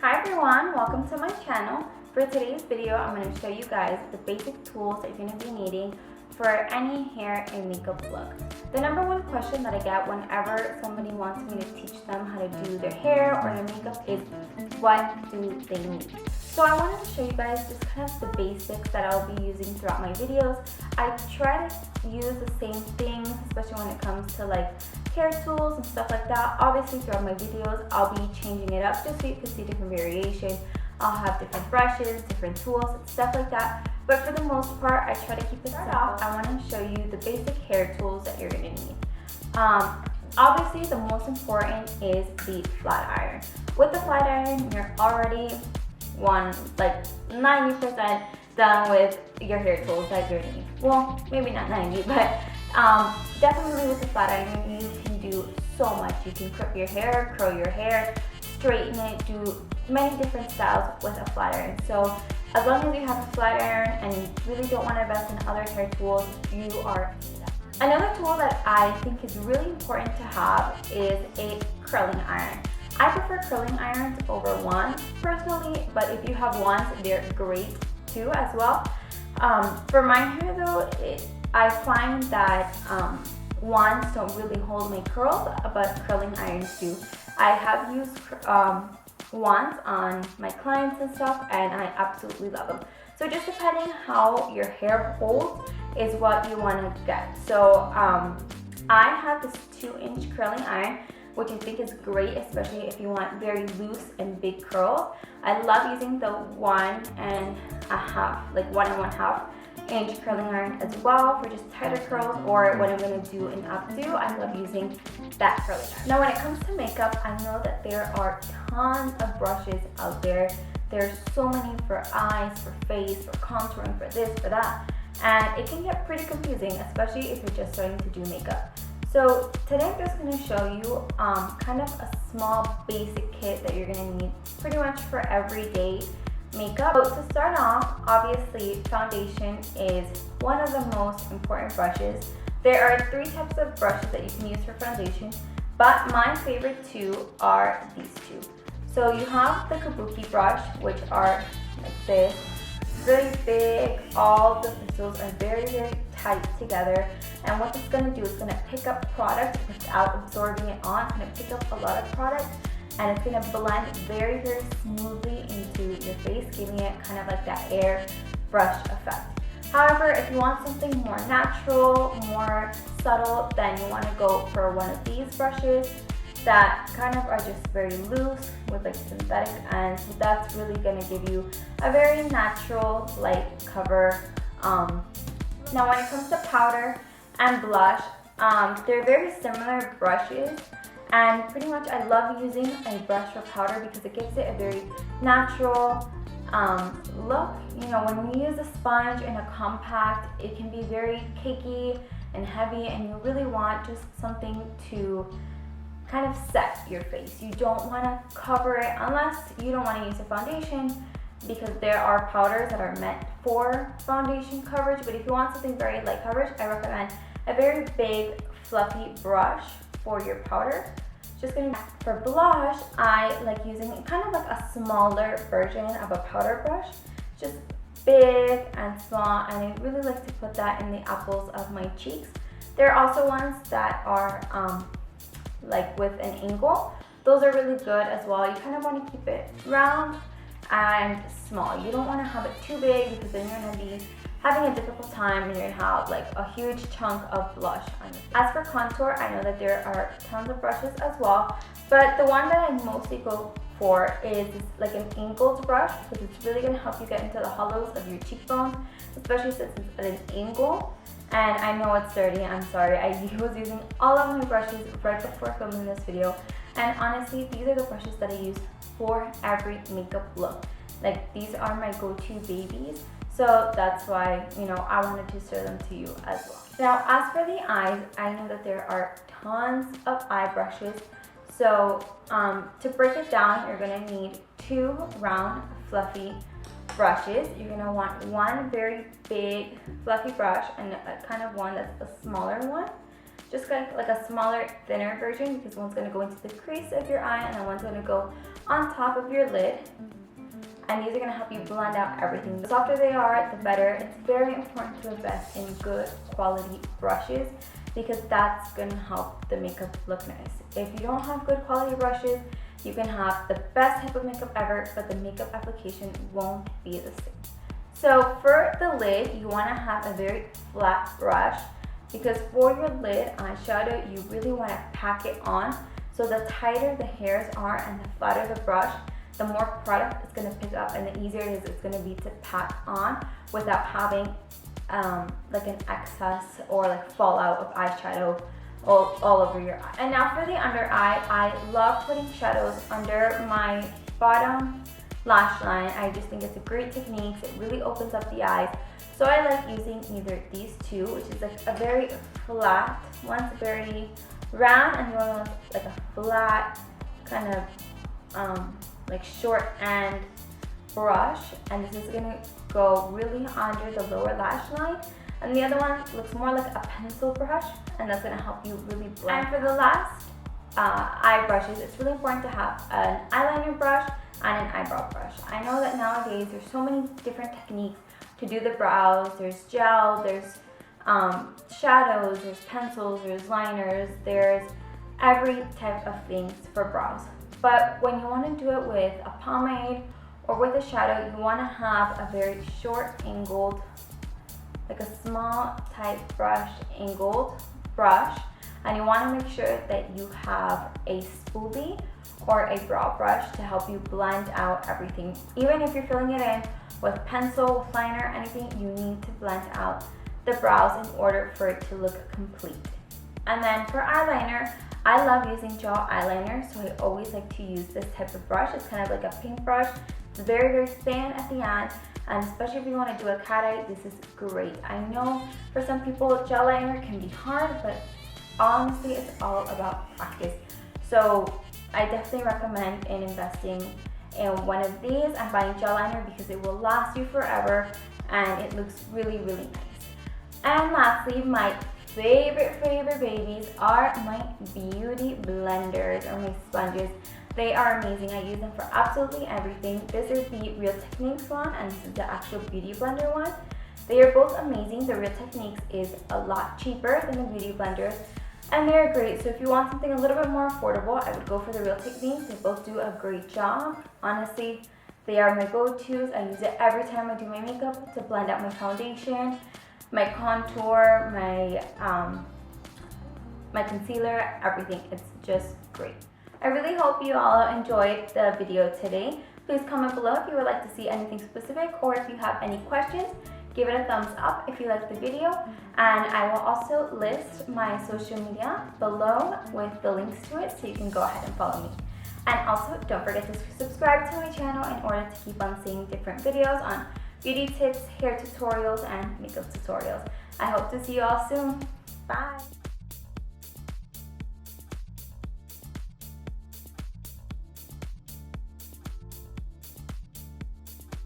Hi everyone, welcome to my channel. For today's video, I'm going to show you guys the basic tools that you're going to be needing for any hair and makeup look. The number one question that I get whenever somebody wants me to teach them how to do their hair or their makeup is, what do they need? So I wanted to show you guys just kind of the basics that I'll be using throughout my videos. I try to use the same things, especially when it comes to like hair tools and stuff like that. Obviously throughout my videos I'll be changing it up just so you can see different variation. I'll have different brushes, different tools, stuff like that. But for the most part, I try to keep it simple. I want to show you the basic hair tools that you're going to need. Obviously the most important is the flat iron. With the flat iron, you're already 90% done with your hair tools that you need. Well, maybe not 90, but definitely with the flat iron you can do so much. You can clip your hair, curl your hair, straighten it, do many different styles with a flat iron. So as long as you have a flat iron and you really don't want to invest in other hair tools, you are set. Another tool that I think is really important to have is a curling iron. I prefer curling irons over wands personally, but if you have wands, they're great too as well. For my hair though, I find that wands don't really hold my curls, but curling irons do. I have used wands on my clients and stuff, and I absolutely love them. So just depending how your hair holds is what you want to get. So I have this 2-inch curling iron, which I think is great, especially if you want very loose and big curls. I love using the 1 and 1.5 inch curling iron as well for just tighter curls, or when I'm going to do an updo, I love using that curling iron. Now when it comes to makeup, I know that there are tons of brushes out there. There's so many for eyes, for face, for contouring, for this, for that, and it can get pretty confusing, especially if you're just starting to do makeup. So today I'm just going to show you kind of a small basic kit that you're going to need pretty much for everyday makeup. So to start off, obviously foundation is one of the most important brushes. There are 3 types of brushes that you can use for foundation, but my favorite 2 are these 2. So you have the kabuki brush, which are like this, really big. All the bristles are very, very tight together, and what it's going to do is going to pick up product without absorbing it on. It's going to pick up a lot of product, and it's going to blend very, very smoothly into your face, giving it kind of like that air brush effect. However, if you want something more natural, more subtle, then you want to go for one of these brushes that kind of are just very loose with like synthetic ends. So that's really going to give you a very natural light cover. Now when it comes to powder and blush, they're very similar brushes, and pretty much I love using a brush for powder because it gives it a very natural look. You know, when you use a sponge and a compact, it can be very cakey and heavy, and you really want just something to kind of set your face. You don't want to cover it unless you don't want to use a foundation, because there are powders that are meant for foundation coverage. But if you want something very light coverage, I recommend a very big fluffy brush for your powder. For blush, I like using kind of like a smaller version of a powder brush, just big and small, and I really like to put that in the apples of my cheeks. There are also ones that are like with an angle. Those are really good as well. You kind of want to keep it round and small. You don't want to have it too big, because then you're going to be having a difficult time and you're going to have like a huge chunk of blush on your face. As for contour, I know that there are tons of brushes as well, but the one that I mostly go for is like an angled brush, because it's really going to help you get into the hollows of your cheekbones, especially since it's at an angle. And I know it's dirty, I'm sorry. I was using all of my brushes right before filming this video, and honestly these are the brushes that I use for every makeup look. Like, these are my go-to babies, so that's why, you know, I wanted to show them to you as well. Now as for the eyes, I know that there are tons of eye brushes. So to break it down, you're going to need 2 round fluffy brushes. You're going to want one very big fluffy brush and a kind of one that's a smaller one. just like a smaller, thinner version, because one's going to go into the crease of your eye and then one's going to go on top of your lid. And these are going to help you blend out everything. The softer they are, the better. It's very important to invest in good quality brushes because that's going to help the makeup look nice. If you don't have good quality brushes, you can have the best type of makeup ever, but the makeup application won't be the same. So for the lid, you want to have a very flat brush because for your lid eyeshadow, you really want to pack it on. So the tighter the hairs are and the flatter the brush, the more product it's going to pick up and the easier it is it's going to be to pack on without having like an excess or like fallout of eyeshadow all over your eye. And now for the under eye, I love putting shadows under my bottom lash line. I just think it's a great technique. It really opens up the eyes. So I like using either these two, which is like a very flat, one's very round and the other one's like a flat kind of like short end brush, and this is gonna go really under the lower lash line, and the other one looks more like a pencil brush, and that's gonna help you really blend. And for the last eye brushes, it's really important to have an eyeliner brush and an eyebrow brush. I know that nowadays there's so many different techniques to do the brows. There's gel, there's shadows, there's pencils, there's liners, there's every type of things for brows. But when you want to do it with a pomade or with a shadow, you want to have a very short angled, like a small type brush, angled brush, and you want to make sure that you have a spoolie or a brow brush to help you blend out everything. Even if you're filling it in with pencil, with liner, anything, you need to blend out the brows in order for it to look complete. And then for eyeliner, I love using gel eyeliner, so I always like to use this type of brush. It's kind of like a pink brush. It's very, very thin at the end, and especially if you want to do a cat eye, this is great. I know for some people gel liner can be hard, but honestly, it's all about practice. So I definitely recommend investing in one of these and buying gel liner because it will last you forever and it looks really, really nice. And lastly, my favorite babies are my beauty blenders or my sponges. They are amazing. I use them for absolutely everything. This is the Real Techniques one and this is the actual beauty blender one. They are both amazing. The Real Techniques is a lot cheaper than the beauty blenders and they're great. So if you want something a little bit more affordable, I would go for the Real Techniques. They both do a great job. Honestly, they are my go-tos. I use it every time I do my makeup to blend out my foundation, my contour, my concealer, everything. It's just great. I really hope you all enjoyed the video today. Please comment below if you would like to see anything specific or if you have any questions. Give it a thumbs up if you liked the video, and I will also list my social media below with the links to it so you can go ahead and follow me. And also don't forget to subscribe to my channel in order to keep on seeing different videos on beauty tips, hair tutorials, and makeup tutorials. I hope to see you all soon. Bye!